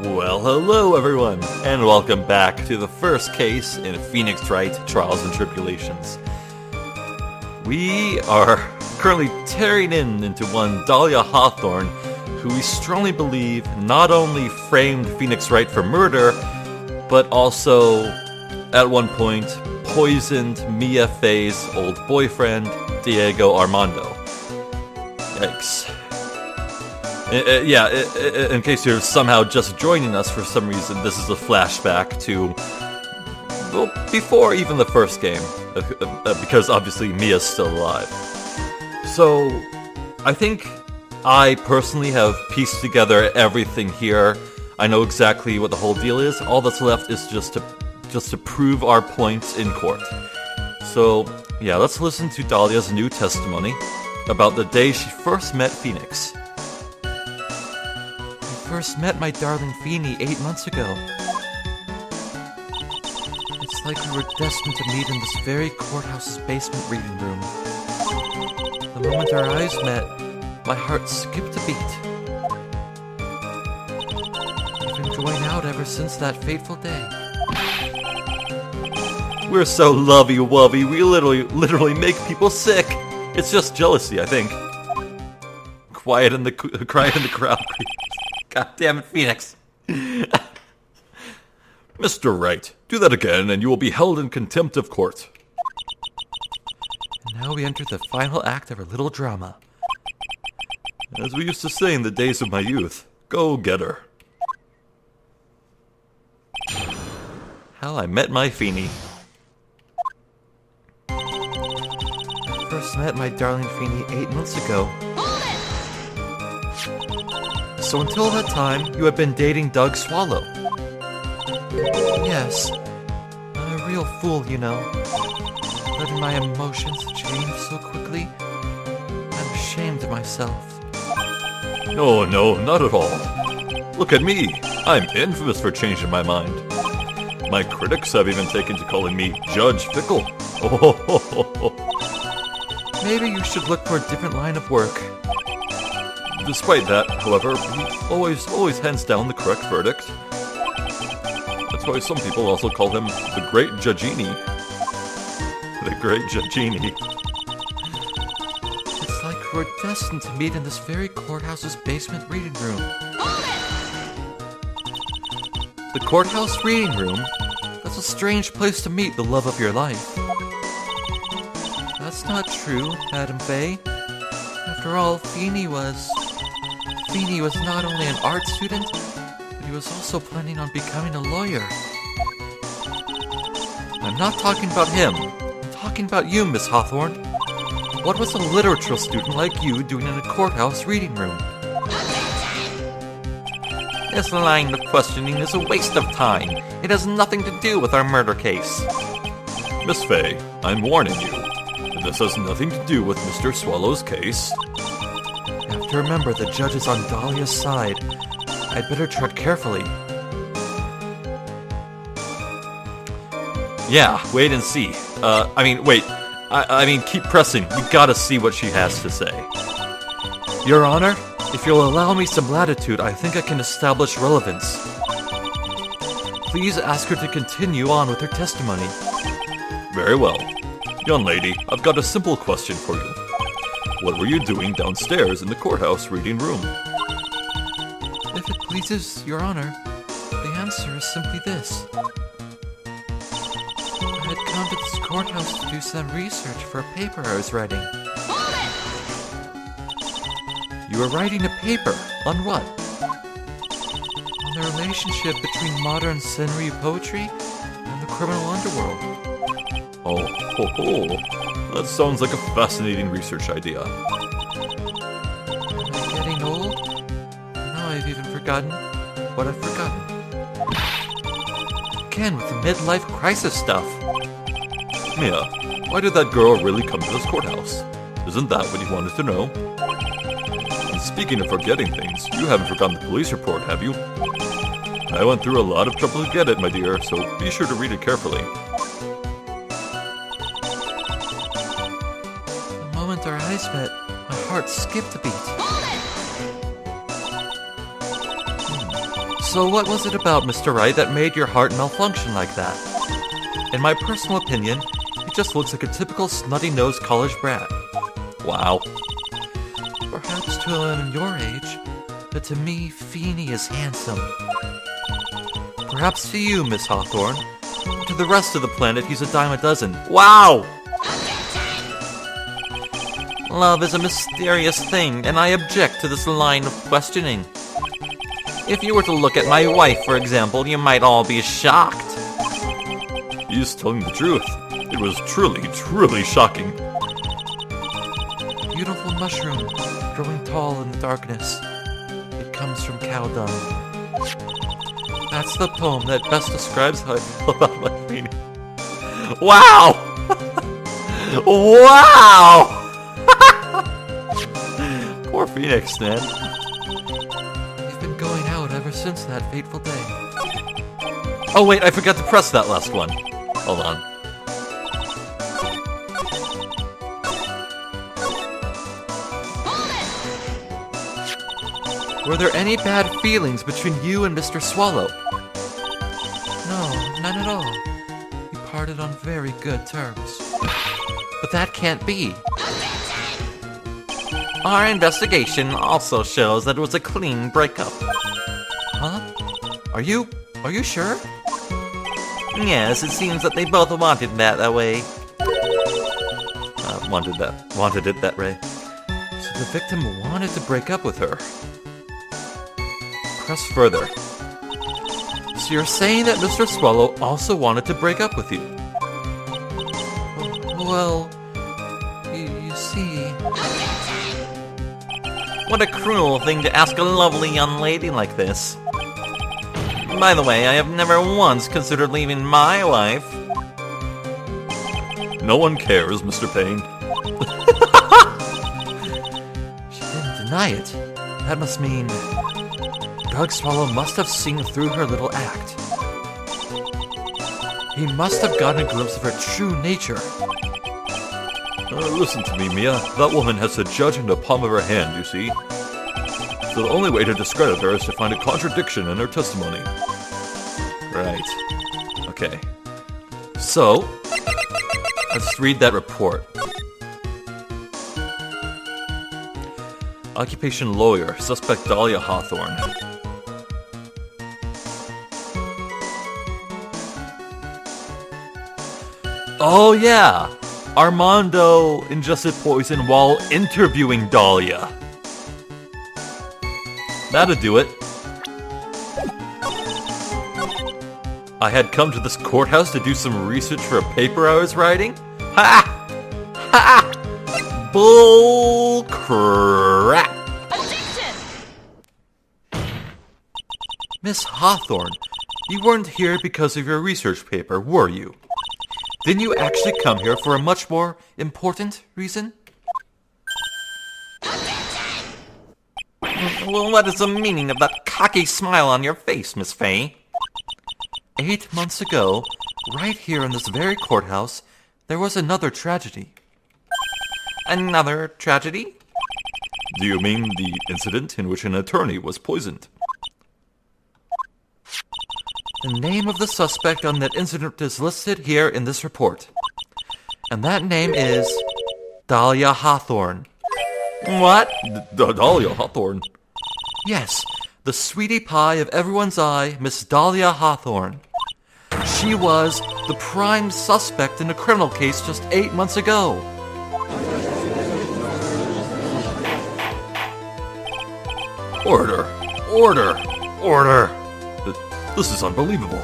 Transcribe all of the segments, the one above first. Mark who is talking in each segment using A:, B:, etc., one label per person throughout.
A: Well, hello everyone, and welcome back to the first case in Phoenix Wright Trials and Tribulations. We are currently tearing into one Dahlia Hawthorne, who we strongly believe not only framed Phoenix Wright for murder, but also, at one point, poisoned Mia Fey's old boyfriend, Diego Armando. Yikes. In case you're somehow just joining us for some reason, this is a flashback to, well, before even the first game, because obviously Mia's still alive. So, I think I personally have pieced together everything here. I know exactly what the whole deal is. All that's left is just to prove our points in court. So, yeah, let's listen to Dahlia's new testimony about the day she first met Phoenix.
B: First met my darling Feeny 8 months ago. It's like we were destined to meet in this very courthouse's basement reading room. The moment our eyes met, my heart skipped a beat. I've been going out ever since that fateful day.
A: We're so lovey-wovey, we literally make people sick. It's just jealousy, I think. Quiet in the crowd. God damn it, Phoenix. Mr. Wright, do that again and you will be held in contempt of court.
B: And now we enter the final act of our little drama.
A: As we used to say in the days of my youth, go get her. How I met my Feeny.
B: I first met my darling Feeny 8 months ago. So until that time, you had been dating Doug Swallow. Yes. I'm a real fool, you know. Letting my emotions change so quickly. I'm ashamed of myself.
A: No, not at all. Look at me. I'm infamous for changing my mind. My critics have even taken to calling me Judge Fickle.
B: Maybe you should look for a different line of work.
A: Despite that, however, he always hands down the correct verdict. That's why some people also call him the Great Judgini. The Great Judgini.
B: It's like we're destined to meet in this very courthouse's basement reading room. The courthouse reading room? That's a strange place to meet the love of your life. That's not true, Madam Fey. After all, Feeny was not only an art student, but he was also planning on becoming a lawyer.
A: I'm not talking about him. I'm talking about you, Miss Hawthorne. What was a literature student like you doing in a courthouse reading room? This line of questioning is a waste of time. It has nothing to do with our murder case. Miss Fey, I'm warning you. This has nothing to do with Mr. Swallow's case.
B: To remember the judge is on Dahlia's side. I'd better tread carefully.
A: Yeah, wait and see. Keep pressing. We gotta see what she has to say.
B: Your Honor, if you'll allow me some latitude, I think I can establish relevance. Please ask her to continue on with her testimony.
A: Very well. Young lady, I've got a simple question for you. What were you doing downstairs in the courthouse reading room?
B: If it pleases Your Honor, the answer is simply this. I had come to this courthouse to do some research for a paper I was writing. You were writing a paper? On what? On the relationship between modern Senryu poetry and the criminal underworld.
A: That sounds like a fascinating research idea.
B: Am I getting old? Now I've even forgotten what I've forgotten. Again with the midlife crisis stuff.
A: Mia, why did that girl really come to this courthouse? Isn't that what you wanted to know? And speaking of forgetting things, you haven't forgotten the police report, have you? I went through a lot of trouble to get it, my dear, so be sure to read it carefully.
B: Our eyes met, my heart skipped a beat. So what was it about Mr. Wright that made your heart malfunction like that? In my personal opinion, he just looks like a typical snotty-nosed college brat.
A: Wow.
B: Perhaps to a woman your age, but to me, Feeney is handsome. Perhaps to you, Miss Hawthorne. To the rest of the planet, he's a dime a dozen.
A: Wow! Love is a mysterious thing, and I object to this line of questioning. If you were to look at my wife, for example, you might all be shocked.
B: He's telling the truth. It was truly, truly shocking. Beautiful mushroom, growing tall in the darkness. It comes from cow dung. That's the poem that best describes how I feel about my Feeney.
A: Wow! Wow!
B: Poor Phoenix, man. We've been going out ever since that fateful day.
A: Oh wait, I forgot to press that last one. Hold on.
B: Were there any bad feelings between you and Mr. Swallow? No, none at all. We parted on very good terms. But that can't be.
A: Our investigation also shows that it was a clean breakup.
B: Huh? Are you sure?
A: Yes, it seems that they both wanted that way. Wanted it that way.
B: So the victim wanted to break up with her. Press further. So you're saying that Mr. Swallow also wanted to break up with you? Well, you see...
A: What a cruel thing to ask a lovely young lady like this. By the way, I have never once considered leaving my wife.
B: No one cares, Mr. Payne. She didn't deny it. That must mean... Doug Swallow must have seen through her little act. He must have gotten a glimpse of her true nature. Listen to me, Mia. That woman has the judge in the palm of her hand, you see? So the only way to discredit her is to find a contradiction in her testimony.
A: Right.
B: Okay. So, let's read that report. Occupation lawyer, suspect Dahlia Hawthorne. Oh yeah! Armando ingested poison while interviewing Dahlia. That'll do it. I had come to this courthouse to do some research for a paper I was writing? Ha! Ha! Bull crap! Miss Hawthorne, you weren't here because of your research paper, were you? Didn't you actually come here for a much more important reason?
A: Well, what is the meaning of that cocky smile on your face, Miss Fey?
B: 8 months ago, right here in this very courthouse, there was another tragedy.
A: Another tragedy?
B: Do you mean the incident in which an attorney was poisoned? The name of the suspect on that incident is listed here in this report. And that name is Dahlia Hawthorne.
A: What?
B: Dahlia Hawthorne? Yes, the sweetie pie of everyone's eye, Miss Dahlia Hawthorne. She was the prime suspect in a criminal case just 8 months ago. Order! Order! Order! This is unbelievable.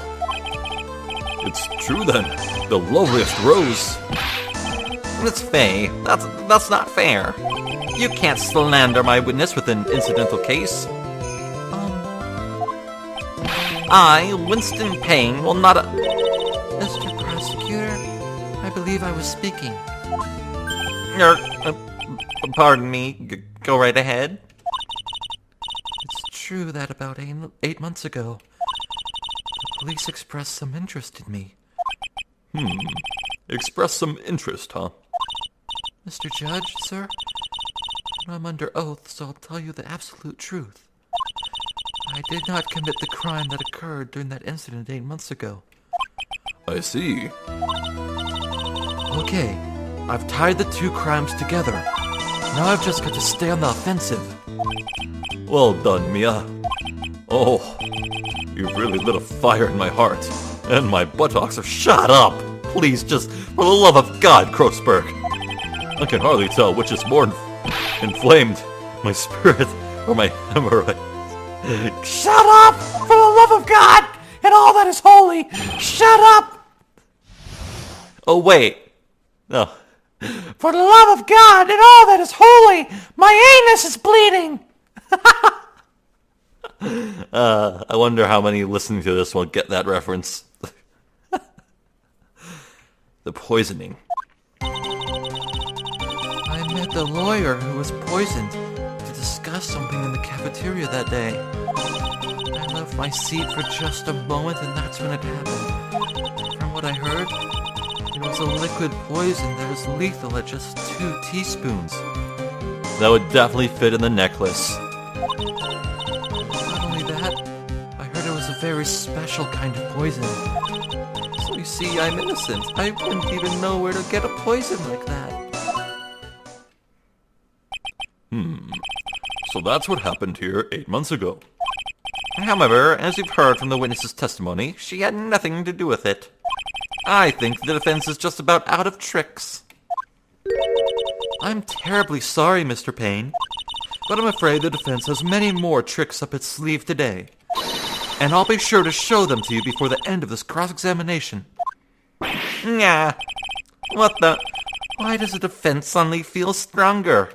B: It's true then. The loveliest rose.
A: Miss Fey, that's not fair. You can't slander my witness with an incidental case. I, Winston Payne, will not...
B: Mr. Prosecutor, I believe I was speaking.
A: Pardon me. Go right ahead.
B: It's true that about 8 months ago, the police expressed some interest in me.
C: Expressed some interest, huh?
B: Mr. Judge, sir, I'm under oath, so I'll tell you the absolute truth. I did not commit the crime that occurred during that incident 8 months ago.
A: I see.
B: Okay, I've tied the two crimes together. Now I've just got to stay on the offensive.
A: Well done, Mia. Oh, you've really lit a fire in my heart. And my buttocks are shut up! Please, just for the love of God, Kroosberg. I can hardly tell which is more inflamed, my spirit or my hemorrhoid.
B: Shut up! For the love of God and all that is holy! Shut up!
A: Oh, wait. No.
B: For the love of God and all that is holy, my anus is bleeding!
A: I wonder how many listening to this will get that reference. The poisoning.
B: I met the lawyer who was poisoned to discuss something in the cafeteria that day. I left my seat for just a moment and that's when it happened. From what I heard, it was a liquid poison that is lethal at just 2 teaspoons.
A: That would definitely fit in the necklace.
B: Not only that, I heard it was a very special kind of poison. So you see, I'm innocent. I wouldn't even know where to get a poison like that.
A: So that's what happened here 8 months ago. However, as you've heard from the witness's testimony, she had nothing to do with it. I think the defense is just about out of tricks.
B: I'm terribly sorry, Mr. Payne, but I'm afraid the defense has many more tricks up its sleeve today. And I'll be sure to show them to you before the end of this cross-examination.
A: Nah. What the? Why does the defense suddenly feel stronger?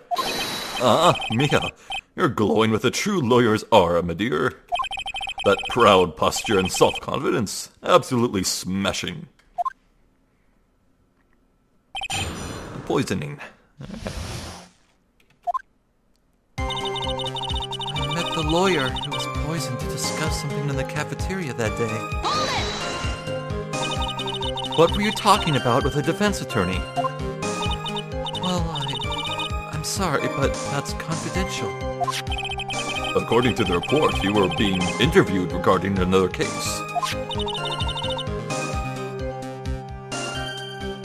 A: Mia, you're glowing with a true lawyer's aura, my dear. That proud posture and self-confidence, absolutely smashing. Poisoning.
B: I met the lawyer who was poisoned to discuss something in the cafeteria that day.
A: What were you talking about with a defense attorney?
B: Well, I'm sorry, but that's confidential.
A: According to the report, you were being interviewed regarding another case.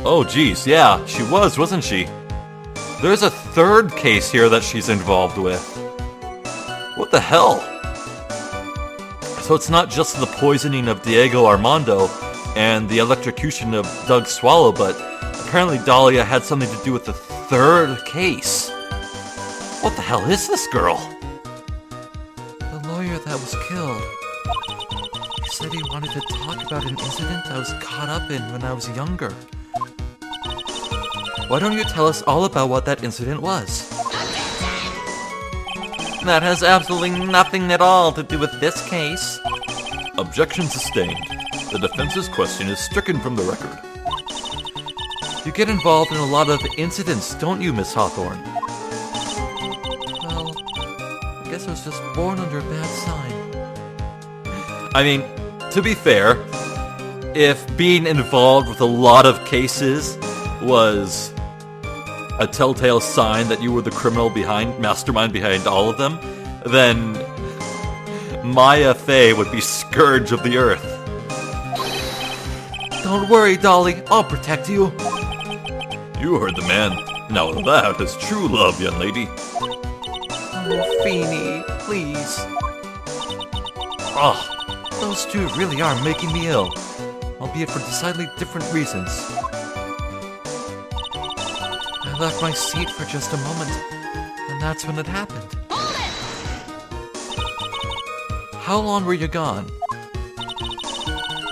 A: Oh, geez, yeah, she was, wasn't she? There's a third case here that she's involved with. What the hell? So it's not just the poisoning of Diego Armando and the electrocution of Doug Swallow, but apparently Dahlia had something to do with the third case. What the hell is this girl?
B: The lawyer that was killed. He said he wanted to talk about an incident I was caught up in when I was younger.
A: Why don't you tell us all about what that incident was? That has absolutely nothing at all to do with this case. Objection sustained. The defense's question is stricken from the record.
B: You get involved in a lot of incidents, don't you, Miss Hawthorne? Well, I guess I was just born under a bad sign.
A: I mean, to be fair, if being involved with a lot of cases was a telltale sign that you were the mastermind behind all of them, then Mia Fey would be scourge of the earth.
B: Don't worry, Dolly, I'll protect you.
A: You heard the man. Now that is true love, young lady.
B: Oh, Feeny, please. Those two really are making me ill, albeit for decidedly different reasons. I left my seat for just a moment, and that's when it happened. How long were you gone?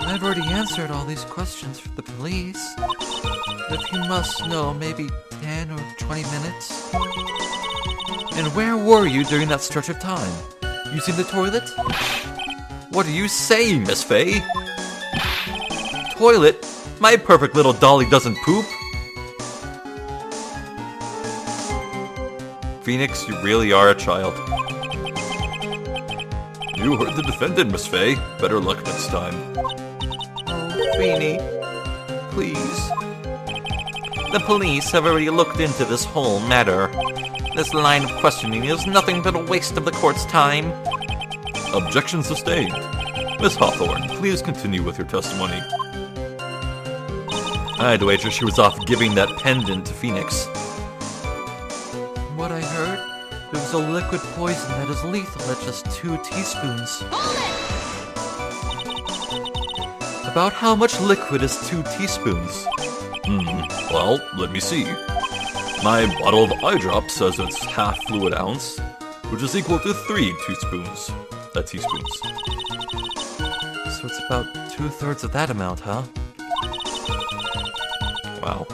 B: I've already answered all these questions for the police. But if you must know, maybe 10 or 20 minutes. And where were you during that stretch of time? Using the toilet?
A: What are you saying, Miss Fey? Toilet? My perfect little dolly doesn't poop. Phoenix, you really are a child. You heard the defendant, Miss Fey. Better luck next time.
B: Oh, Feeny, please.
A: The police have already looked into this whole matter. This line of questioning is nothing but a waste of the court's time. Objection sustained. Miss Hawthorne, please continue with your testimony. I'd wager she was off giving that pendant to Phoenix.
B: From what I heard, there was a liquid poison that is lethal at just 2 teaspoons.
A: About how much liquid is 2 teaspoons? Well, let me see. My bottle of eye drop says it's half fluid ounce, which is equal to 3 teaspoons. Teaspoons.
B: So it's about 2/3 of that amount, huh?
A: Wow.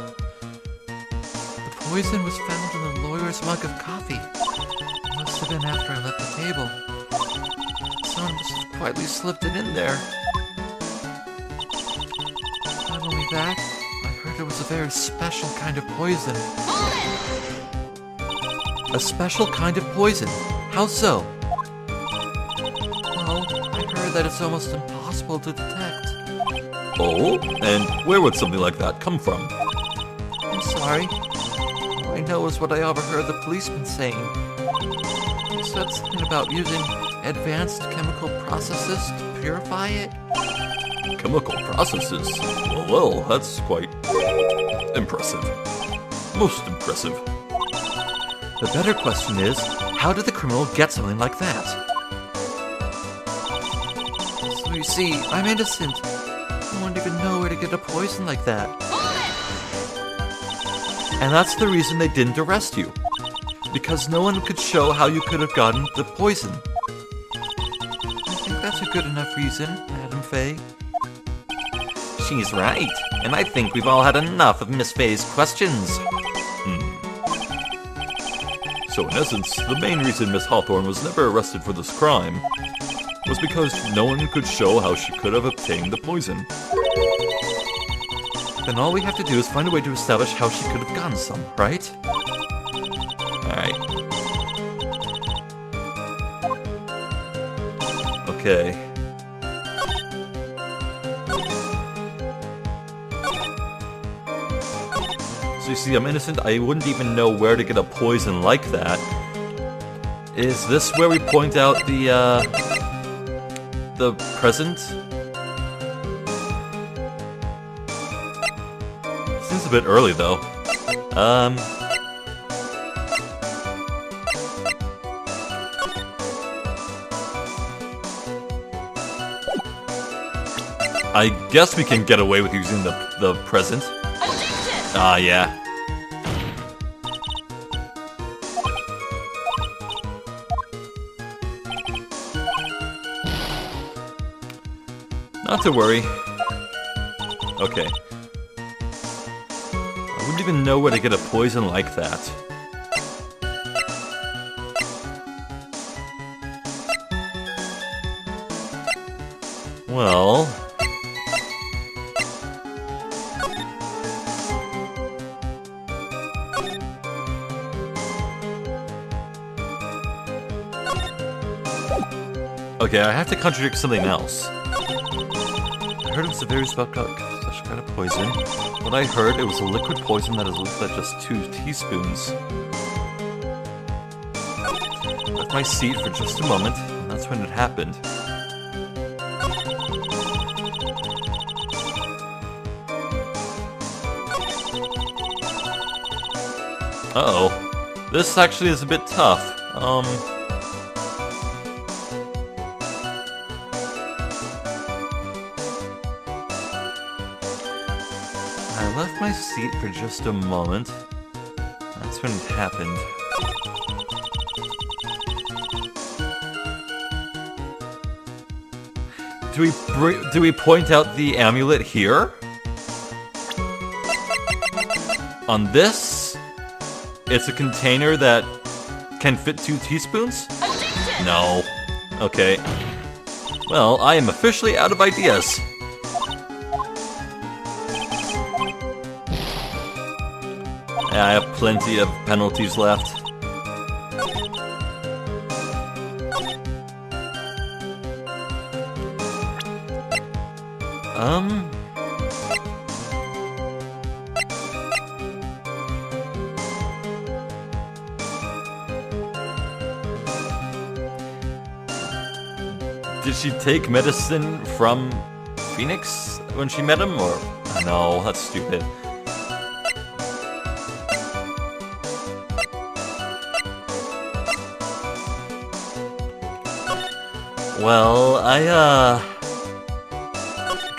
B: The poison was found in the lawyer's mug of coffee. It must have been after I left the table. Someone must have quietly slipped it in there. Not only that, I heard it was a very special kind of poison.
A: A special kind of poison? How so?
B: Well, I heard that it's almost impossible to detect.
A: Oh? And where would something like that come from?
B: I'm sorry. All I know is what I overheard the policeman saying. He said something about using advanced chemical processes to purify it.
A: Chemical processes? Well, that's quite impressive. Most impressive.
B: The better question is, how did the criminal get something like that? So you see, I'm innocent. I wouldn't even know where to get a poison like that.
A: And that's the reason they didn't arrest you. Because no one could show how you could have gotten the poison.
B: I think that's a good enough reason, Madam Fey.
A: She's right, and I think we've all had enough of Miss Fey's questions. So in essence, the main reason Miss Hawthorne was never arrested for this crime was because no one could show how she could have obtained the poison.
B: Then all we have to do is find a way to establish how she could have gotten some, right?
A: Alright. Okay. So you see, I'm innocent. I wouldn't even know where to get a poison like that. Is this where we point out the present? Seems a bit early, though. I guess we can get away with using the present. Ah, yeah. Not to worry. Okay. I wouldn't even know where to get a poison like that. Well... Okay, I have to contradict something else. I heard it was a very special kind of poison. What I heard, it was a liquid poison that is lethal at just 2 teaspoons. I left my seat for just a moment, and that's when it happened. Uh-oh. This actually is a bit tough. I left my seat for just a moment. That's when it happened. Do we point out the amulet here? On this? It's a container that can fit 2 teaspoons? No. Okay. Well, I am officially out of ideas. Yeah, I have plenty of penalties left. Did she take medicine from Phoenix when she met him, or... No, that's stupid. Well,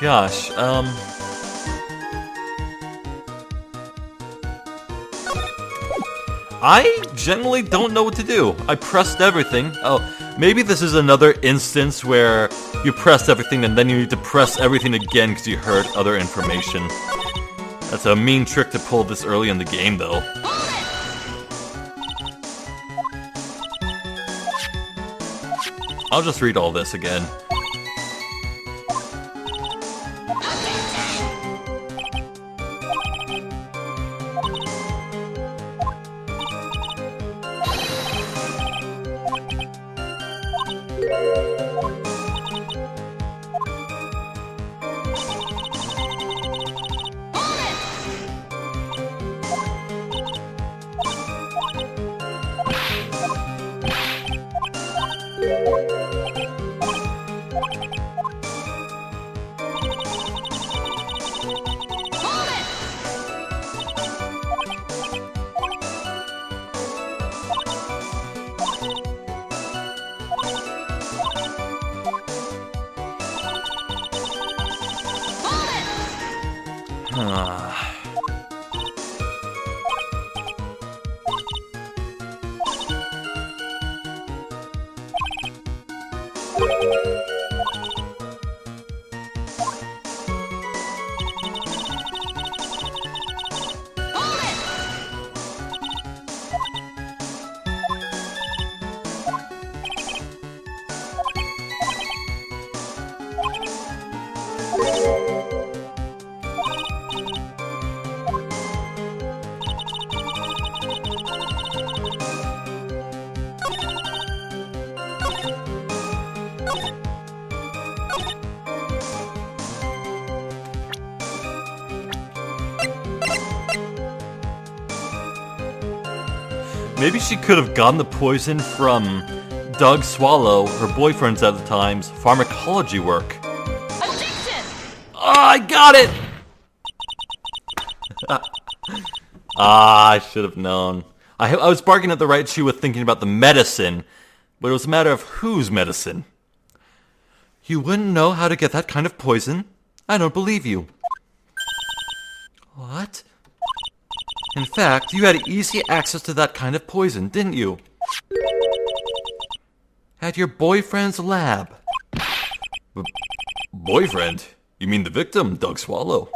A: Gosh, I generally don't know what to do. I pressed everything. Oh, maybe this is another instance where you pressed everything and then you need to press everything again because you heard other information. That's a mean trick to pull this early in the game, though. I'll just read all this again. Maybe she could have gotten the poison from Doug Swallow, her boyfriend's at the time's pharmacology work.
C: Addiction!
A: Oh, I got it! I should have known. I was barking at the right shoe with thinking about the medicine, but it was a matter of whose medicine. You wouldn't know how to get that kind of poison? I don't believe you. What? In fact, you had easy access to that kind of poison, didn't you? At your boyfriend's lab. Boyfriend? You mean the victim, Doug Swallow?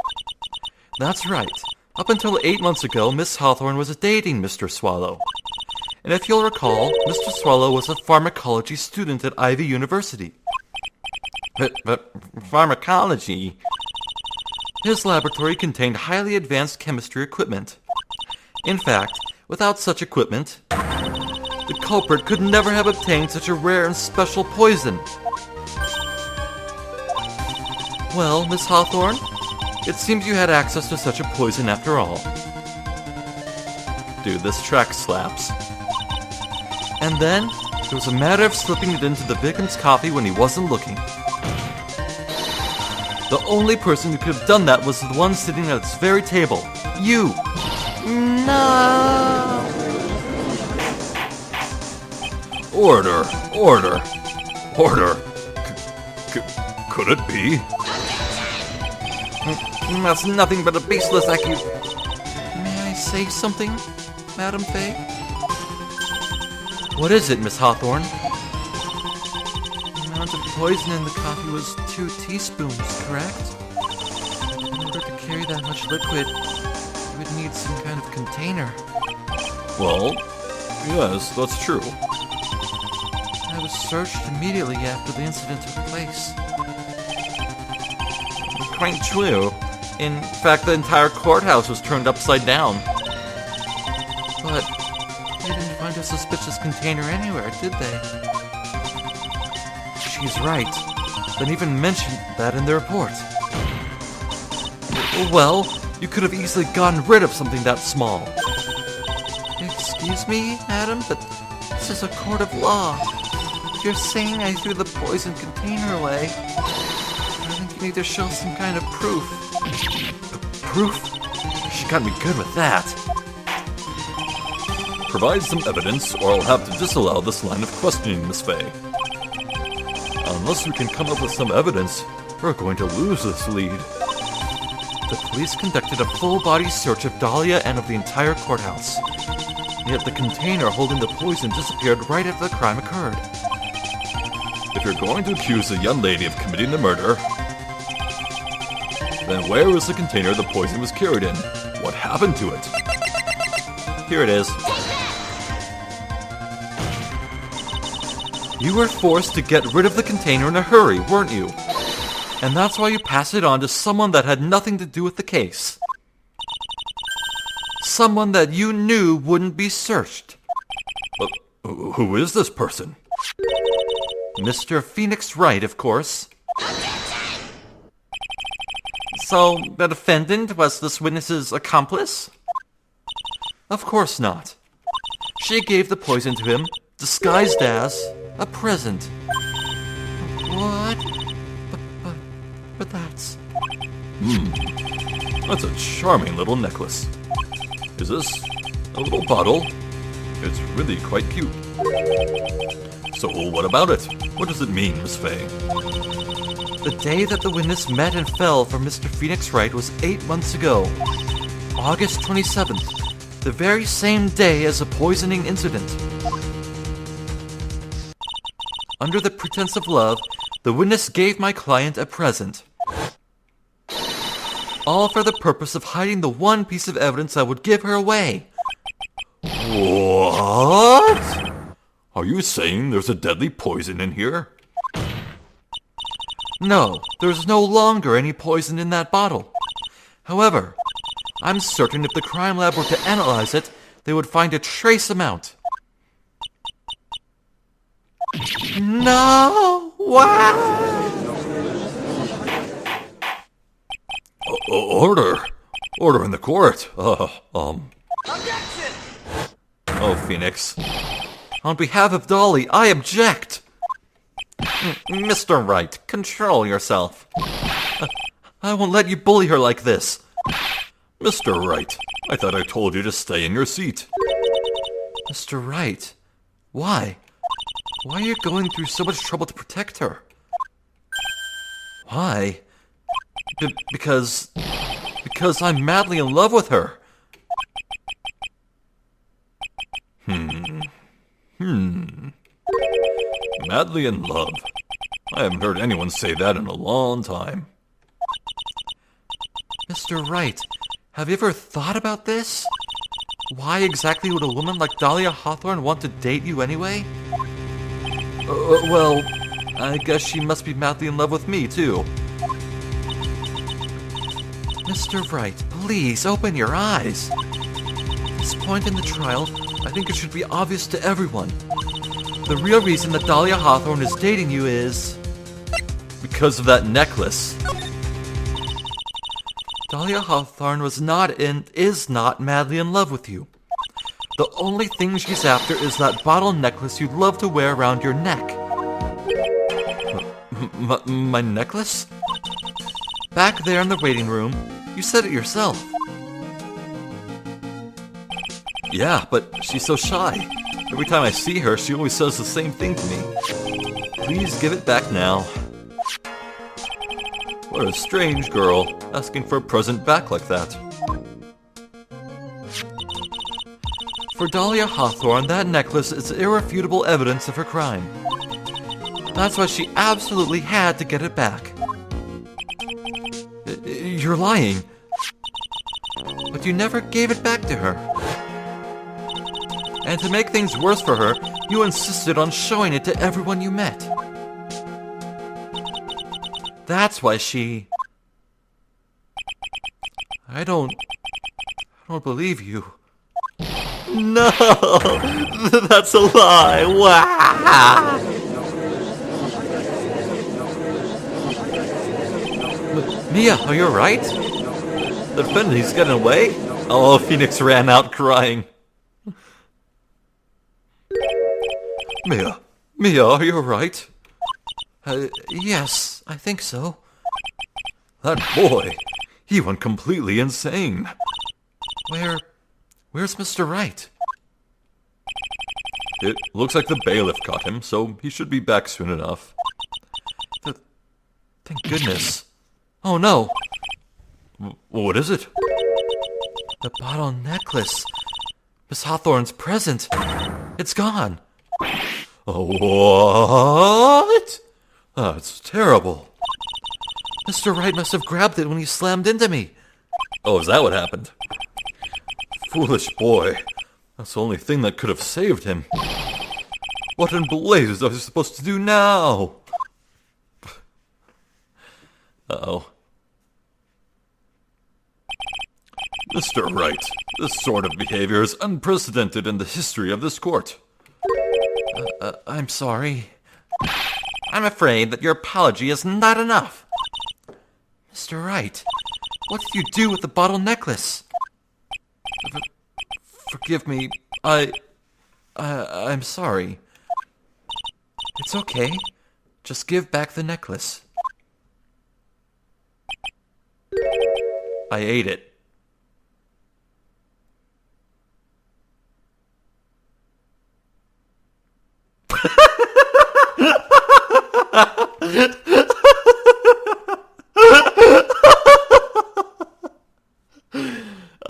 A: That's right. Up until 8 months ago, Miss Hawthorne was dating Mr. Swallow. And if you'll recall, Mr. Swallow was a pharmacology student at Ivy University. But pharmacology? His laboratory contained highly advanced chemistry equipment. In fact, without such equipment, the culprit could never have obtained such a rare and special poison. Well, Miss Hawthorne, it seems you had access to such a poison after all. Dude, this track slaps. And then, it was a matter of slipping it into the victim's coffee when he wasn't looking. The only person who could have done that was the one sitting at this very table. You! No! Order! Order! Order! Could it be? That's nothing but a baseless accusation. May I say something, Madam Fey? What is it, Miss Hawthorne? The amount of poison in the coffee was 2 teaspoons, correct? In order to carry that much liquid, you would need some kind of container. Well, yes, that's true. I was searched immediately after the incident took place. Quite true. In fact, the entire courthouse was turned upside down. But they didn't find a suspicious container anywhere, did they? She's right. They even mentioned that in the report. Well, you could have easily gotten rid of something that small. Excuse me, madam, but this is a court of law.
B: If you're saying I threw the poison container away, I think you need to show some kind of proof.
A: Proof? She got me good with that. Provide some evidence, or I'll have to disallow this line of questioning, Miss Fey. Unless we can come up with some evidence, we're going to lose this lead.
B: The police conducted a full-body search of Dahlia and of the entire courthouse. Yet the container holding the poison disappeared right after the crime occurred.
A: If you're going to accuse a young lady of committing the murder, then where was the container the poison was carried in? What happened to it?
B: Here it is. You were forced to get rid of the container in a hurry, weren't you? And that's why you passed it on to someone that had nothing to do with the case. Someone that you knew wouldn't be searched.
A: Who is this person?
B: Mr. Phoenix Wright, of course. So, the defendant was this witness's accomplice? Of course not. She gave the poison to him, disguised as a present. What? But that's...
A: That's a charming little necklace. Is this a little bottle? It's really quite cute. So what about it? What does it mean, Miss Fey?
B: The day that the witness met and fell for Mr. Phoenix Wright was 8 months ago. August 27th. The very same day as the poisoning incident. Under the pretense of love, the witness gave my client a present. All for the purpose of hiding the one piece of evidence that would give her away.
A: What? Are you saying there's a deadly poison in here?
B: No, there's no longer any poison in that bottle. However, I'm certain if the crime lab were to analyze it, they would find a trace amount. No! What?
A: Order! Order in the court!
B: Objection! Oh, Phoenix. On behalf of Dolly, I object! Mr. Wright, control yourself. I won't let you bully her like this.
A: Mr. Wright, I thought I told you to stay in your seat.
B: Mr. Wright, why? Why are you going through so much trouble to protect her? Why? Because I'm madly in love with her.
A: Madly in love. I haven't heard anyone say that in a long time.
B: Mr. Wright, have you ever thought about this? Why exactly would a woman like Dahlia Hawthorne want to date you anyway? Well, I guess she must be madly in love with me, too. Mr. Wright, please open your eyes. At this point in the trial, I think it should be obvious to everyone. The real reason that Dahlia Hawthorne is dating you is... because of that necklace. Dahlia Hawthorne was not and is not madly in love with you. The only thing she's after is that bottle necklace you'd love to wear around your neck. My necklace? Back there in the waiting room, you said it yourself.
A: Yeah, but she's so shy. Every time I see her, she always says the same thing to me. Please give it back now. What a strange girl, asking for a present back like that.
B: For Dahlia Hawthorne, that necklace is irrefutable evidence of her crime. That's why she absolutely had to get it back. You're lying. But you never gave it back to her. And to make things worse for her, you insisted on showing it to everyone you met. That's why she... I don't believe you.
A: No! That's a lie! Wow!
B: Mia, are you alright?
A: The defendant, he's getting away? Oh, Phoenix ran out crying. Mia, Mia, are you alright?
B: Yes, I think so.
A: That boy, he went completely insane.
B: Where's Mr. Wright?
A: It looks like the bailiff caught him, so he should be back soon enough.
B: Thank goodness. Oh no!
A: What is it?
B: The bottle necklace. Miss Hawthorne's present. It's gone.
A: What? That's terrible.
B: Mr. Wright must have grabbed it when he slammed into me.
A: Oh, is that what happened? Foolish boy. That's the only thing that could have saved him. What in blazes are we supposed to do now? Uh-oh. Mr. Wright, this sort of behavior is unprecedented in the history of this court.
B: I'm sorry.
A: I'm afraid that your apology is not enough.
B: Mr. Wright, what did you do with the bottle necklace?
A: Forgive me,
B: I'm sorry. It's okay. Just give back the necklace.
A: I ate it.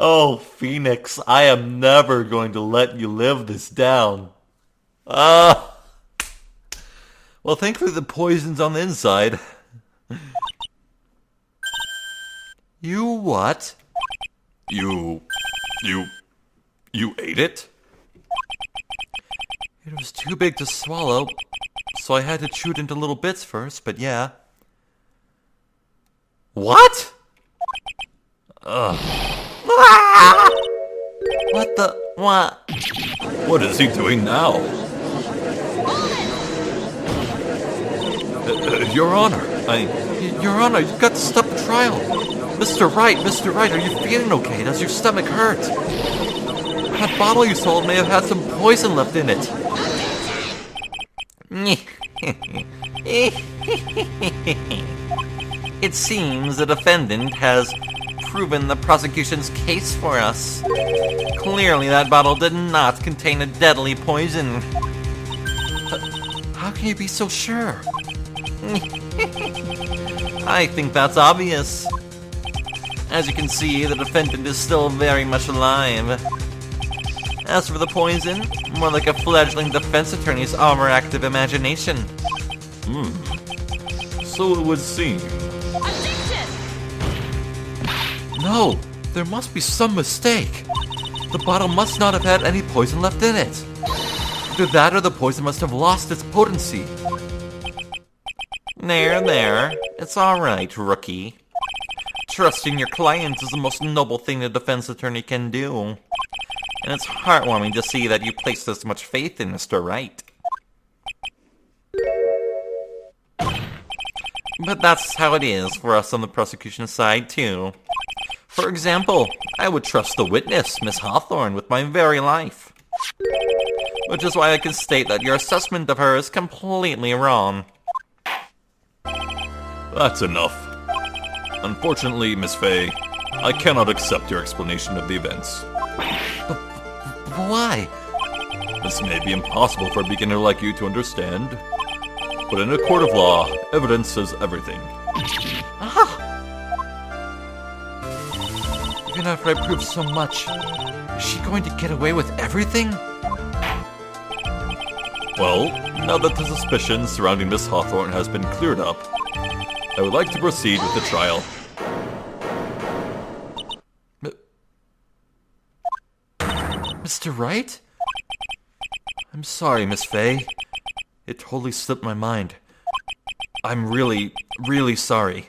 A: Oh, Phoenix, I am never going to let you live this down. Well, thankfully the poison's on the inside.
B: You what?
A: You ate it?
B: It was too big to swallow, so I had to chew it into little bits first, but yeah.
A: What?
B: What?
A: What is he doing now? Your Honor,
B: Your Honor, you've got to stop the trial. Mr. Wright, are you feeling okay? Does your stomach hurt? That bottle you sold may have had some poison left in it.
C: It seems the defendant has proven the prosecution's case for us. Clearly that bottle did not contain a deadly poison.
B: How can you be so sure?
C: I think that's obvious. As you can see, the defendant is still very much alive. As for the poison, more like a fledgling defense attorney's overactive imagination.
A: so it would seem.
B: No, there must be some mistake. The bottle must not have had any poison left in it. Either that or the poison must have lost its potency.
C: There. It's alright, rookie. Trusting your client is the most noble thing a defense attorney can do. And it's heartwarming to see that you place this much faith in Mr. Wright. But that's how it is for us on the prosecution side, too. For example, I would trust the witness, Miss Hawthorne, with my very life. Which is why I can state that your assessment of her is completely wrong.
A: That's enough. Unfortunately, Miss Fey, I cannot accept your explanation of the events.
B: Why?
A: This may be impossible for a beginner like you to understand, but in a court of law, evidence says everything.
B: Even after I proved so much, is she going to get away with everything?
A: Well, now that the suspicion surrounding Miss Hawthorne has been cleared up, I would like to proceed with the trial.
B: Mr. Wright? I'm sorry, Miss Fey. It totally slipped my mind. I'm really, really sorry.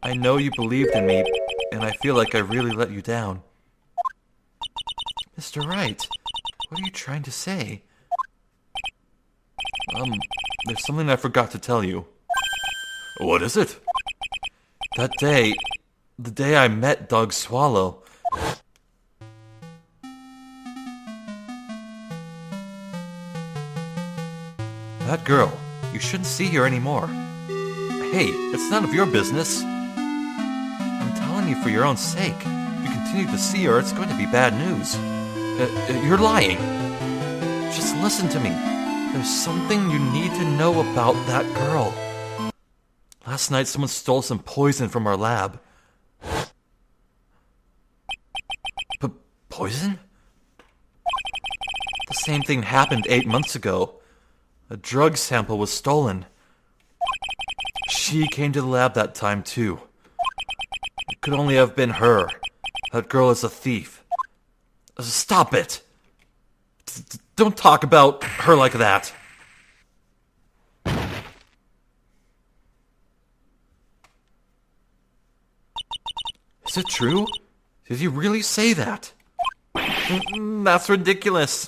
B: I know you believed in me, and I feel like I really let you down. Mr. Wright, what are you trying to say? There's something I forgot to tell you.
A: What is it?
B: That day, the day I met Doug Swallow, That girl, you shouldn't see her anymore. Hey, it's none of your business. I'm telling you for your own sake. If you continue to see her, it's going to be bad news. You're lying. Just listen to me. There's something you need to know about that girl. Last night, someone stole some poison from our lab. Poison? The same thing happened 8 months ago. A drug sample was stolen. She came to the lab that time, too. It could only have been her. That girl is a thief. Stop it! Don't talk about her like that. Is it true? Did you really say that?
C: That's ridiculous.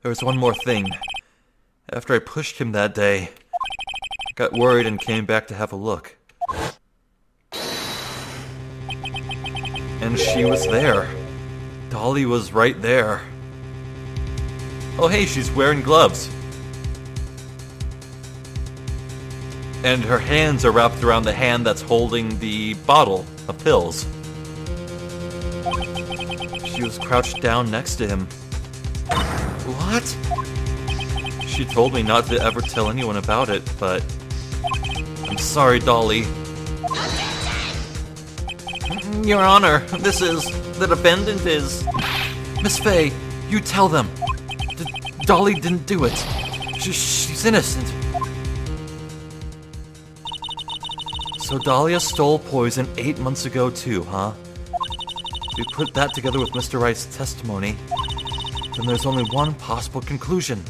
B: There was one more thing. After I pushed him that day, I got worried and came back to have a look. And she was there. Dolly was right there.
A: Oh hey, she's wearing gloves.
B: And her hands are wrapped around the hand that's holding the bottle of pills. She was crouched down next to him. What? She told me not to ever tell anyone about it, but... I'm sorry, Dolly.
C: Your Honor, the defendant is...
B: Miss Fey, you tell them. Dolly didn't do it. She's innocent. So Dahlia stole poison 8 months ago too, huh? We put that together with Mr. Wright's testimony, then there's only one possible conclusion.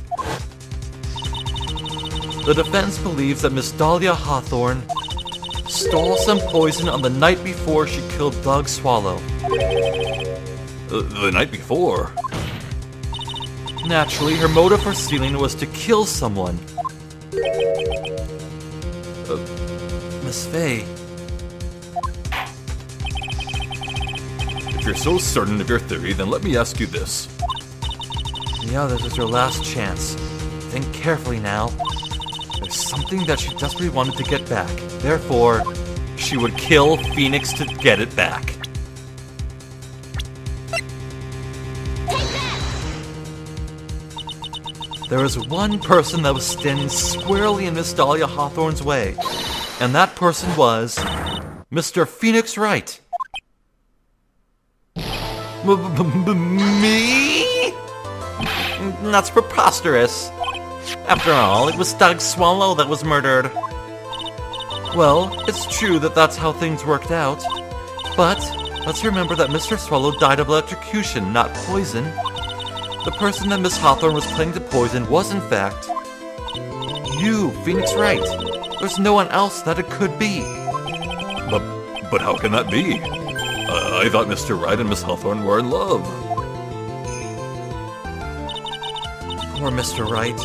B: The defense believes that Miss Dahlia Hawthorne stole some poison on the night before she killed Doug Swallow.
A: The night before?
B: Naturally, her motive for stealing was to kill someone. Miss Fey.
A: If you're so certain of your theory, then let me ask you this.
B: Yeah, this is your last chance. Think carefully now. There's something that she desperately wanted to get back. Therefore,
A: She would kill Phoenix to get it back.
B: there was one person that was standing squarely in Miss Dahlia Hawthorne's way. And that person was... Mr. Phoenix Wright.
C: Me? That's preposterous. After all, it was Doug Swallow that was murdered.
B: Well, it's true that that's how things worked out. But let's remember that Mr. Swallow died of electrocution, not poison. The person that Miss Hawthorne was planning to poison was, in fact, you, Phoenix Wright. There's no one else that it could be.
A: But how can that be? I thought Mr. Wright and Miss Hawthorne were in love.
B: Poor Mr. Wright.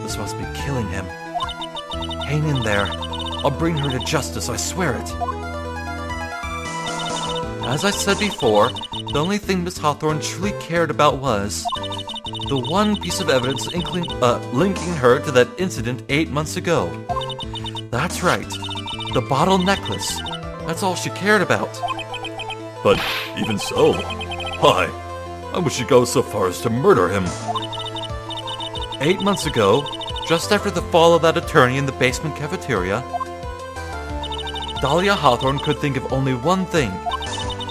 B: This must be killing him. Hang in there. I'll bring her to justice, I swear it. As I said before, the only thing Miss Hawthorne truly cared about was the one piece of evidence linking her to that incident 8 months ago. That's right, the bottle necklace. That's all she cared about.
A: But even so, why would she go so far as to murder him?
B: 8 months ago, just after the fall of that attorney in the basement cafeteria, Dahlia Hawthorne could think of only one thing: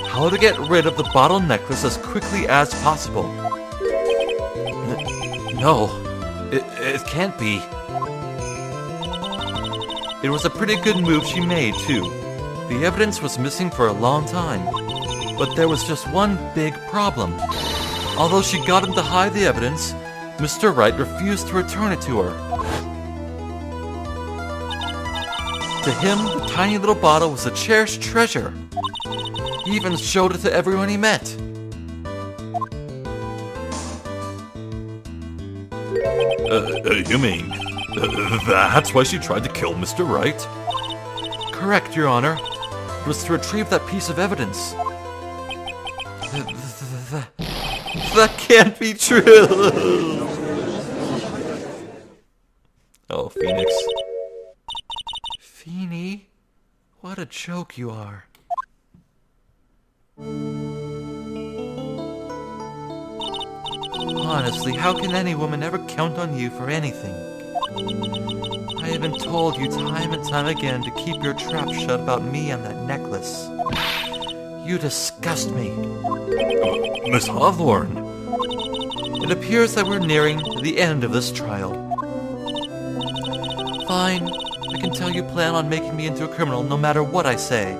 B: how to get rid of the bottle necklace as quickly as possible. No, it can't be. It was a pretty good move she made, too. The evidence was missing for a long time, but there was just one big problem. Although she got him to hide the evidence, Mr. Wright refused to return it to her. To him, the tiny little bottle was a cherished treasure. He even showed it to everyone he met.
A: You mean, that's why she tried to kill Mr. Wright?
B: Correct, Your Honor. It was to retrieve that piece of evidence.
C: That can't be true.
A: Phoenix.
B: Feeny, what a joke you are. Honestly, how can any woman ever count on you for anything? I have been told you time and time again to keep your trap shut about me and that necklace. You disgust me.
A: Miss Hawthorne.
B: It appears that we're nearing the end of this trial. Fine, I can tell you plan on making me into a criminal no matter what I say.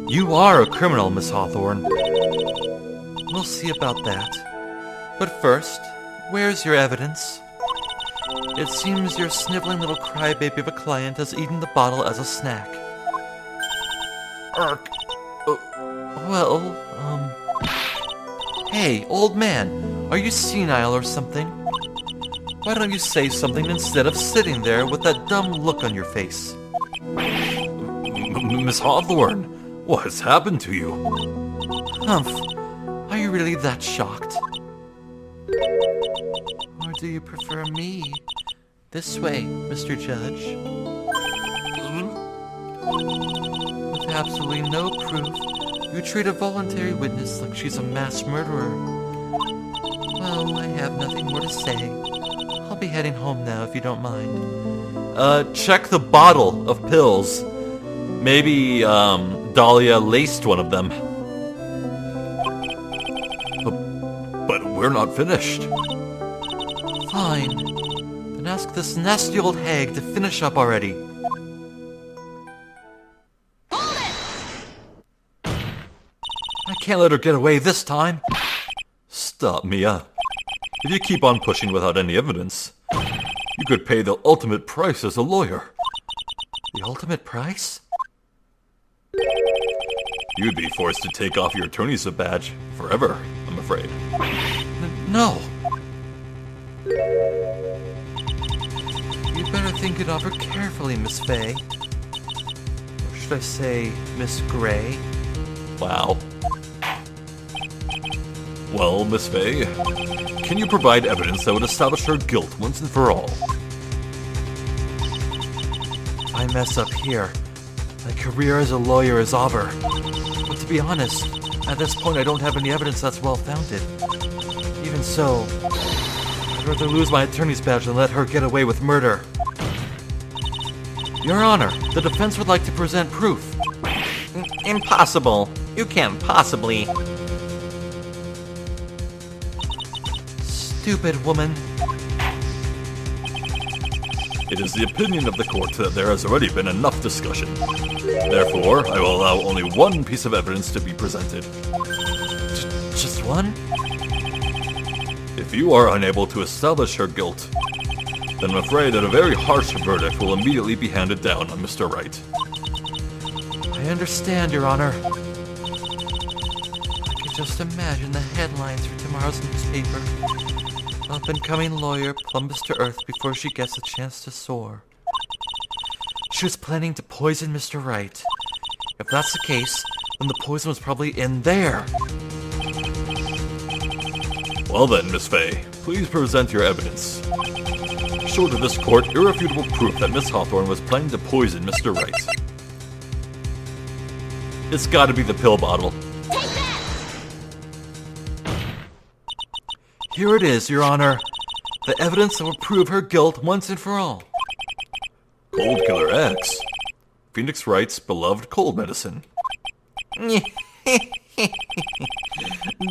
A: You are a criminal, Miss Hawthorne.
B: We'll see about that. But first, where's your evidence? It seems your sniveling little crybaby of a client has eaten the bottle as a snack. Hey, old man, are you senile or something? Why don't you say something instead of sitting there with that dumb look on your face?
A: Miss Hawthorne, what has happened to you?
B: Humph, are you really that shocked? Or do you prefer me? This way, Mr. Judge. With absolutely no proof, you treat a voluntary witness like she's a mass murderer. Well, I have nothing more to say. I'll be heading home now if you don't mind.
A: Check the bottle of pills. Maybe, Dahlia laced one of them. But we're not finished.
B: Fine. Then ask this nasty old hag to finish up already.
A: I can't let her get away this time. Stop, Mia. If you keep on pushing without any evidence, you could pay the ultimate price as a lawyer.
B: The ultimate price?
A: You'd be forced to take off your attorney's badge forever, I'm afraid.
B: No. You'd better think it over carefully, Miss Fey. Or should I say, Miss Gray?
A: Wow. Well, Miss Fey, can you provide evidence that would establish her guilt once and for all?
B: If I mess up here, my career as a lawyer is over. But to be honest, at this point I don't have any evidence that's well-founded. Even so, I'd rather lose my attorney's badge than let her get away with murder. Your Honor, the defense would like to present proof.
C: Impossible. You can't possibly.
B: Stupid woman.
A: It is the opinion of the court that there has already been enough discussion. Therefore, I will allow only one piece of evidence to be presented.
B: Just one?
A: If you are unable to establish her guilt, then I'm afraid that a very harsh verdict will immediately be handed down on Mr. Wright.
B: I understand, Your Honor. I can just imagine the headlines for tomorrow's newspaper. Up-and-coming lawyer plummets to earth before she gets a chance to soar. She was planning to poison Mr. Wright. If that's the case, then the poison was probably in there.
A: Well then, Miss Fey, please present your evidence. Show to this court irrefutable proof that Miss Hawthorne was planning to poison Mr. Wright. It's gotta be the pill bottle.
B: Here it is, Your Honor. The evidence that will prove her guilt once and for all.
A: Cold Killer X. Phoenix Wright's beloved cold medicine.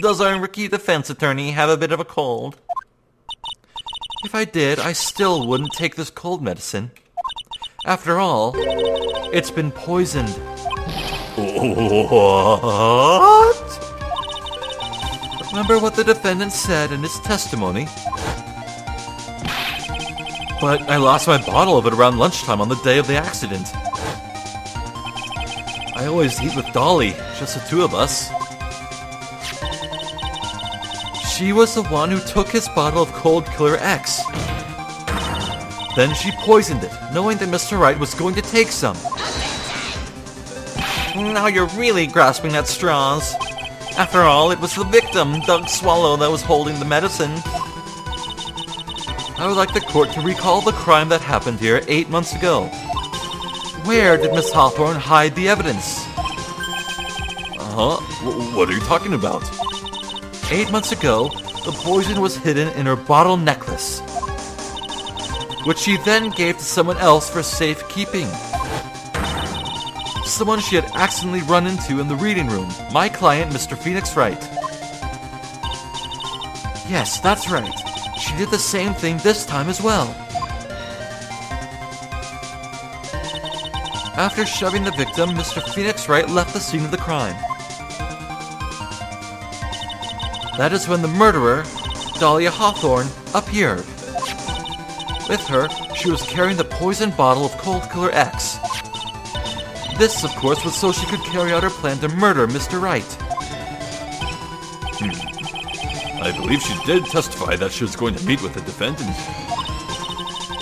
C: Does our rookie defense attorney have a bit of a cold?
B: If I did, I still wouldn't take this cold medicine. After all, it's been poisoned.
A: What?
B: Remember what the defendant said in his testimony?
A: But I lost my bottle of it around lunchtime on the day of the accident. I always eat with Dolly, just the two of us.
B: She was the one who took his bottle of Cold Killer X. Then she poisoned it, knowing that Mr. Wright was going to take some.
C: Now you're really grasping at straws. After all, it was the victim, Doug Swallow, that was holding the medicine.
B: I would like the court to recall the crime that happened here 8 months ago. Where did Miss Hawthorne hide the evidence?
A: What are you talking about?
B: 8 months ago, the poison was hidden in her bottle necklace, which she then gave to someone else for safekeeping. Someone she had accidentally run into in the reading room, my client, Mr. Phoenix Wright. Yes, that's right. She did the same thing this time as well. After shoving the victim, Mr. Phoenix Wright left the scene of the crime. That is when the murderer, Dahlia Hawthorne, appeared. With her, she was carrying the poisoned bottle of Cold Killer X. This, of course, was so she could carry out her plan to murder Mr. Wright.
A: I believe she did testify that she was going to meet with the defendant.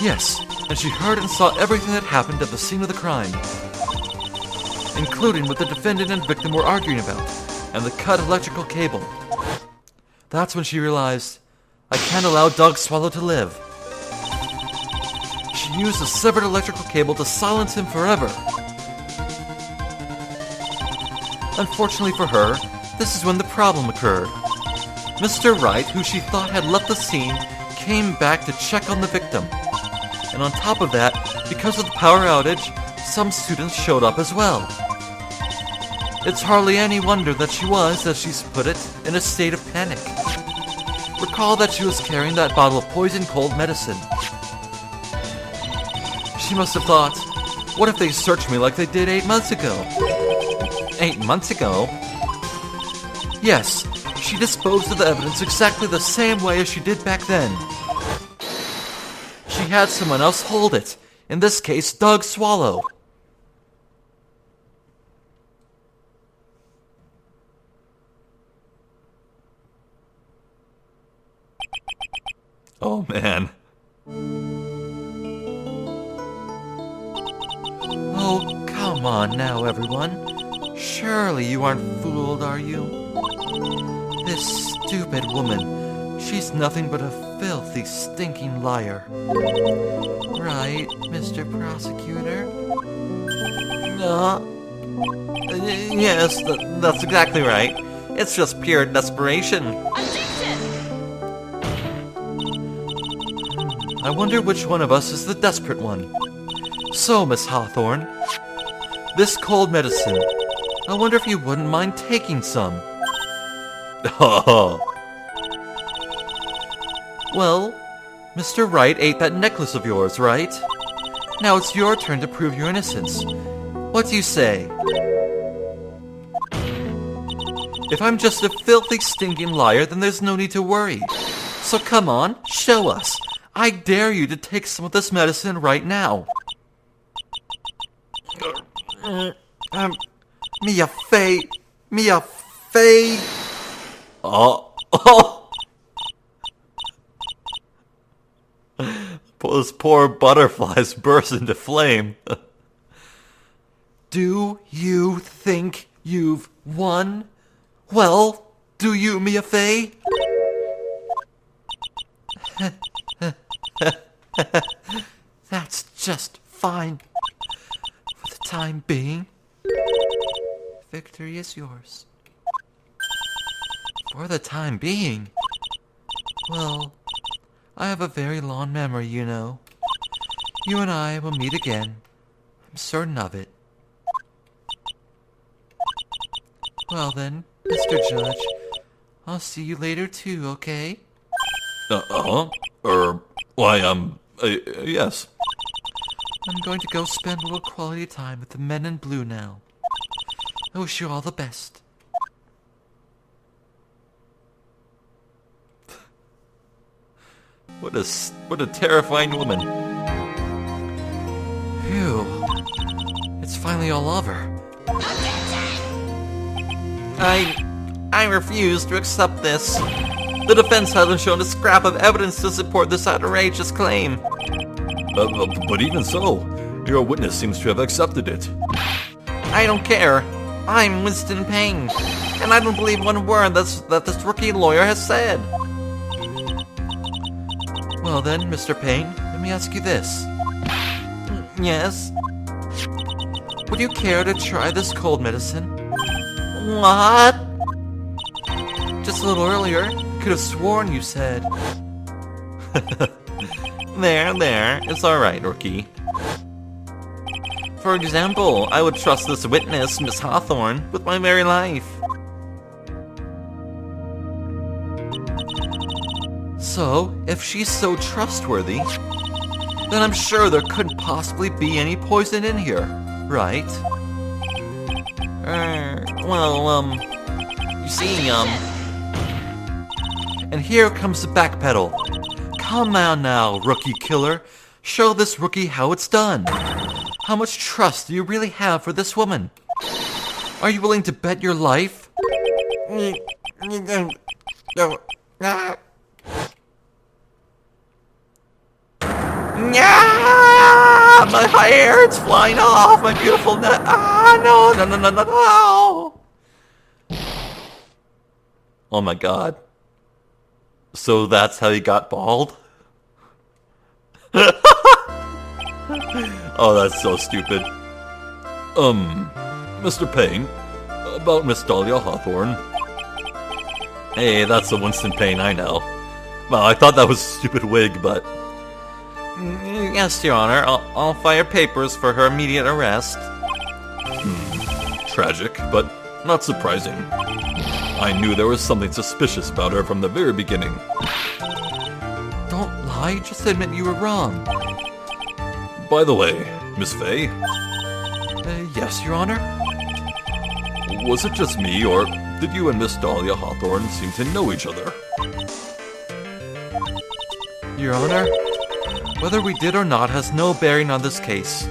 B: Yes, and she heard and saw everything that happened at the scene of the crime, including what the defendant and victim were arguing about, and the cut electrical cable. That's when she realized, I can't allow Doug Swallow to live. She used a severed electrical cable to silence him forever. Unfortunately for her, this is when the problem occurred. Mr. Wright, who she thought had left the scene, came back to check on the victim. And on top of that, because of the power outage, some students showed up as well. It's hardly any wonder that she was, as she's put it, in a state of panic. Recall that she was carrying that bottle of poison cold medicine. She must have thought, what if they searched me like they did 8 months ago?
C: 8 months ago?
B: Yes, she disposed of the evidence exactly the same way as she did back then. She had someone else hold it, in this case, Doug Swallow.
A: Oh, man.
B: Oh, come on now, everyone. Surely you aren't fooled, are you? This stupid woman, she's nothing but a filthy, stinking liar. Right, Mr. Prosecutor?
C: Yes, that's exactly right. It's just pure desperation.
B: I wonder which one of us is the desperate one. So, Miss Hawthorne, this cold medicine, I wonder if you wouldn't mind taking some. Well, Mr. Wright ate that necklace of yours, right? Now it's your turn to prove your innocence. What do you say? If I'm just a filthy, stinking liar, then there's no need to worry. So come on, show us. I dare you to take some of this medicine right now. Mia Fey! Mia Fey!
A: Those poor butterflies burst into flame.
B: Do you think you've won? Well, do you, Mia Fey? That's just fine. For the time being, victory is yours. For the time being? Well, I have a very long memory, you know. You and I will meet again. I'm certain of it. Well then, Mr. Judge, I'll see you later too, okay?
A: Yes.
B: I'm going to go spend a little quality time with the men in blue now. I wish you all the best.
A: What a terrifying woman.
B: Phew. It's finally all over.
C: I refuse to accept this. The defense hasn't shown a scrap of evidence to support this outrageous claim.
A: But even so, your witness seems to have accepted it.
C: I don't care. I'm Winston Payne, and I don't believe one word that this rookie lawyer has said.
B: Well then, Mr. Payne, let me ask you this.
C: Yes?
B: Would you care to try this cold medicine?
C: What?
B: Just a little earlier, could have sworn you said.
C: There, it's alright, Rookie. For example, I would trust this witness, Miss Hawthorne, with my very life.
B: So, if she's so trustworthy, then I'm sure there couldn't possibly be any poison in here, right?
C: You see,
B: And here comes the backpedal. Come on now, rookie killer. Show this rookie how it's done. How much trust do you really have for this woman? Are you willing to bet your life?
C: My hair, it's flying off, my beautiful neck. No.
A: Oh my god. So that's how he got bald? Oh, that's so stupid. Mr. Payne, about Miss Dahlia Hawthorne. Hey, that's the Winston Payne I know. Well, I thought that was a stupid wig, but...
C: Yes, Your Honor, I'll file papers for her immediate arrest.
A: Tragic, but not surprising. I knew there was something suspicious about her from the very beginning.
B: Don't lie, just admit you were wrong.
A: By the way, Miss Fey,
B: Yes, Your Honor?
A: was it just me, or did you and Miss Dahlia Hawthorne seem to know each other?
B: Your Honor, whether we did or not has no bearing on this case.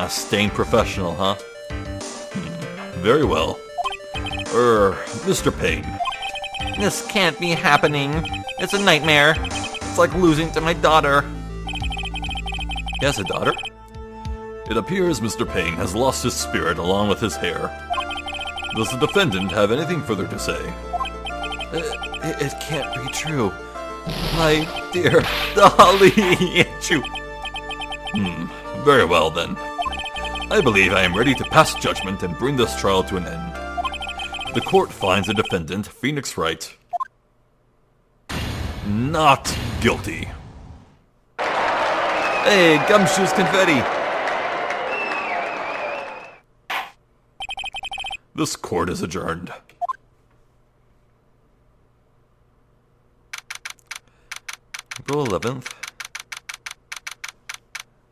A: Staying professional, huh? Very well. Mr. Payne.
C: This can't be happening. It's a nightmare. It's like losing to my daughter.
A: He has a daughter? It appears Mr. Payne has lost his spirit along with his hair. Does the defendant have anything further to say?
B: It can't be true. My dear
C: Dolly,
A: Very well then. I believe I am ready to pass judgment and bring this trial to an end. The court finds the defendant, Phoenix Wright, not guilty.
B: Hey, gumshoes confetti!
A: This court is adjourned.
B: April 11th.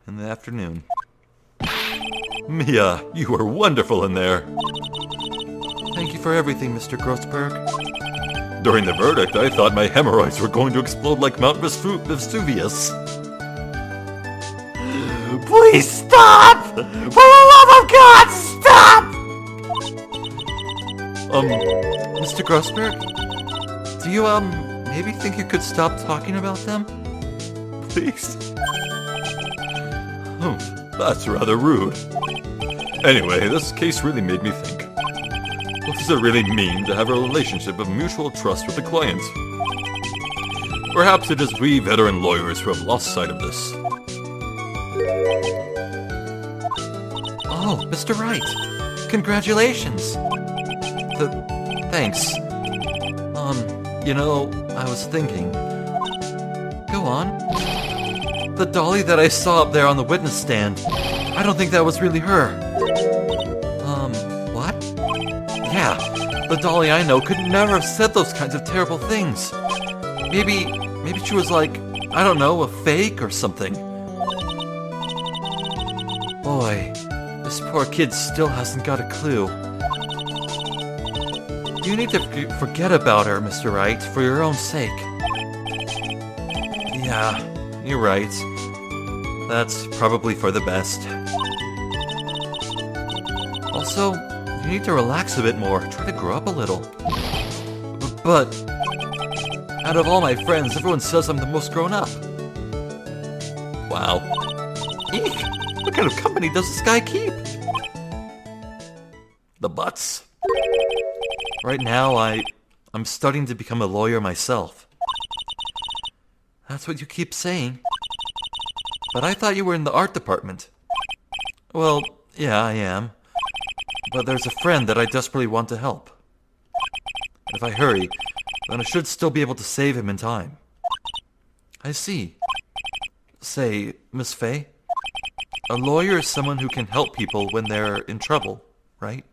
B: In the afternoon.
A: Mia, you were wonderful in there.
B: Thank you for everything, Mr. Grossberg.
A: During the verdict, I thought my hemorrhoids were going to explode like Mount Vesuvius.
C: please stop! For the love of God, stop!
B: Mr. Grossberg? Do you, maybe think you could stop talking about them?
A: Please? That's rather rude. Anyway, this case really made me think. What does it really mean to have a relationship of mutual trust with a client? Perhaps it is we veteran lawyers who have lost sight of this.
B: Oh, Mr. Wright. Congratulations. Thanks. You know, I was thinking. Go on. The dolly that I saw up there on the witness stand. I don't think that was really her. What? Yeah, the dolly I know could never have said those kinds of terrible things. Maybe she was like, I don't know, a fake or something. Boy, this poor kid still hasn't got a clue. You need to forget about her, Mr. Wright, for your own sake. Yeah, you're right. That's probably for the best. Also, you need to relax a bit more. Try to grow up a little. But out of all my friends, everyone says I'm the most grown up.
A: Wow.
B: Eek! What kind of company does this guy keep?
A: The butts.
B: Right now, I'm starting to become a lawyer myself. That's what you keep saying. But I thought you were in the art department. Well, yeah, I am. But there's a friend that I desperately want to help. If I hurry, then I should still be able to save him in time. I see. Say, Miss Fey, a lawyer is someone who can help people when they're in trouble, right?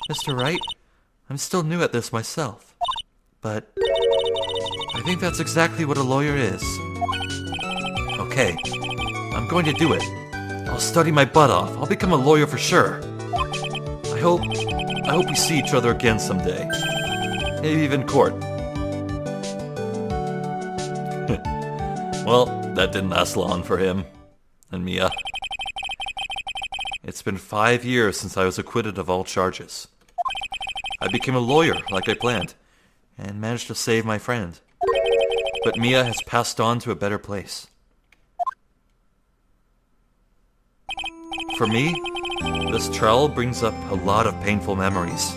B: Mr. Wright, I'm still new at this myself, but I think that's exactly what a lawyer is. Okay, I'm going to do it. I'll study my butt off. I'll become a lawyer for sure. I hope we see each other again someday. Maybe even court.
A: Well, that didn't last long for him and Mia.
B: It's been 5 years since I was acquitted of all charges. I became a lawyer like I planned, and managed to save my friend. But Mia has passed on to a better place. For me, this trial brings up a lot of painful memories.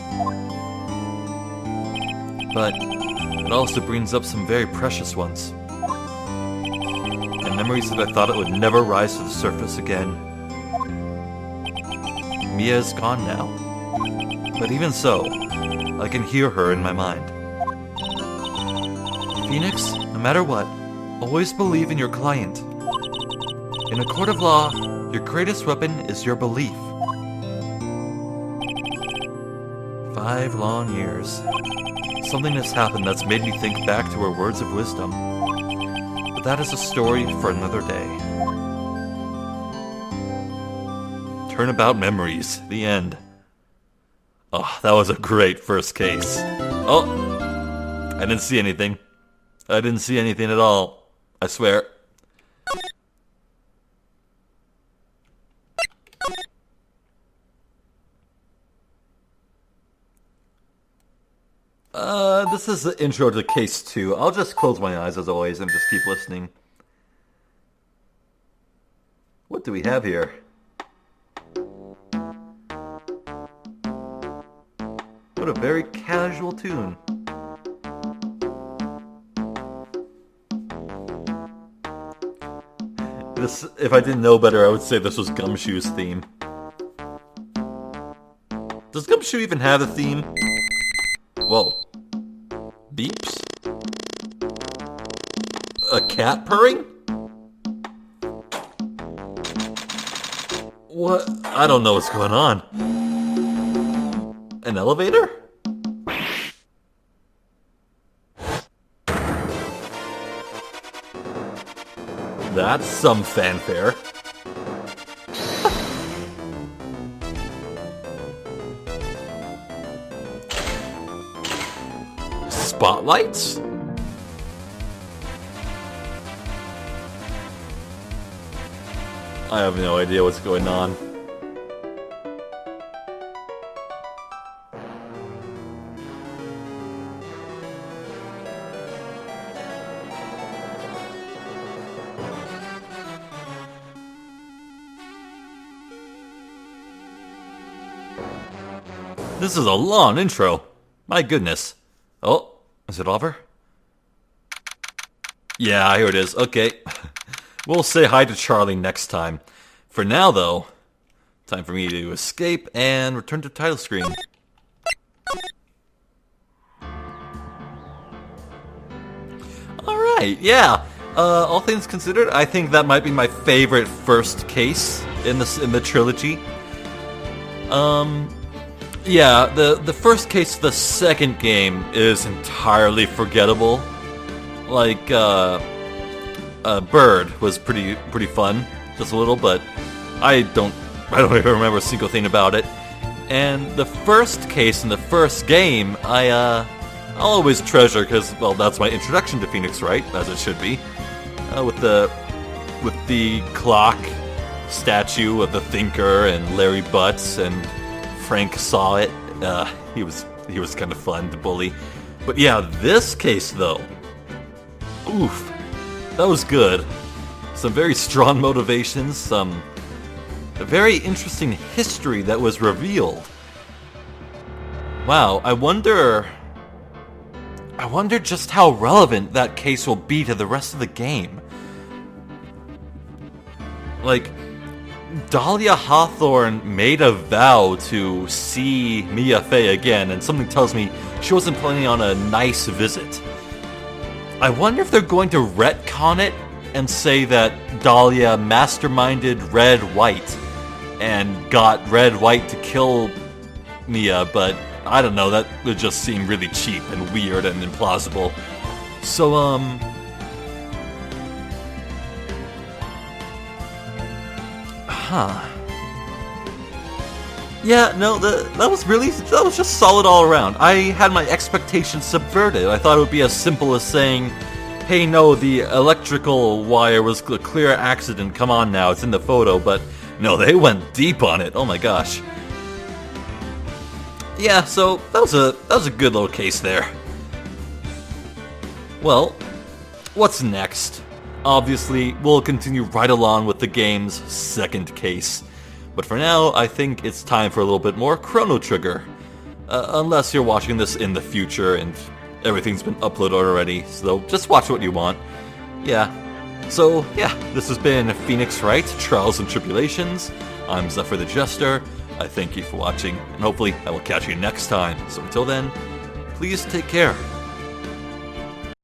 B: But it also brings up some very precious ones. And memories that I thought it would never rise to the surface again. Mia is gone now. But even so, I can hear her in my mind. Phoenix, no matter what, always believe in your client. In a court of law, your greatest weapon is your belief. 5 long years. Something has happened that's made me think back to her words of wisdom. But that is a story for another day.
A: Turnabout Memories, the end. Oh, that was a great first case. Oh, I didn't see anything. I didn't see anything at all. I swear. This is the intro to case 2. I'll just close my eyes as always and just keep listening. What do we have here? What a very casual tune. This, if I didn't know better, I would say this was Gumshoe's theme. Does Gumshoe even have a theme? Whoa. Beeps? A cat purring? What? I don't know what's going on. An elevator? That's some fanfare. Spotlights? I have no idea what's going on. This is a long intro. My goodness. Oh, is it over? Yeah, here it is. Okay. We'll say hi to Charlie next time. For now, though, time for me to escape and return to title screen. Alright, yeah. All things considered, I think that might be my favorite first case in the trilogy. Yeah, the first case of the second game is entirely forgettable. Like, Bird was pretty fun, just a little, but I don't even remember a single thing about it. And the first case in the first game, I'll always treasure because, well, that's my introduction to Phoenix Wright, as it should be, with the clock statue of the Thinker and Larry Butts and Frank saw it. He was kind of fun to bully. But yeah, this case though, oof, that was good. Some very strong motivations, a very interesting history that was revealed. Wow, I wonder
B: I wonder just how relevant that case will be to the rest of the game. Like, Dahlia Hawthorne made a vow to see Mia Fey again, and something tells me she wasn't planning on a nice visit. I wonder if they're going to retcon it and say that Dahlia masterminded Red White and got Red White to kill Mia, but I don't know, that would just seem really cheap and weird and implausible. So, yeah, no, that was just solid all around. I had my expectations subverted. I thought it would be as simple as saying, hey, no, the electrical wire was a clear accident, come on now, it's in the photo, but no, they went deep on it, oh my gosh. Yeah, so that was a good little case there. Well, what's next? Obviously, we'll continue right along with the game's second case. But for now, I think it's time for a little bit more Chrono Trigger. Unless you're watching this in the future and everything's been uploaded already, so just watch what you want. Yeah. So, yeah, this has been Phoenix Wright, Trials and Tribulations. I'm Zephyr the Jester. I thank you for watching, and hopefully I will catch you next time. So until then, please take care.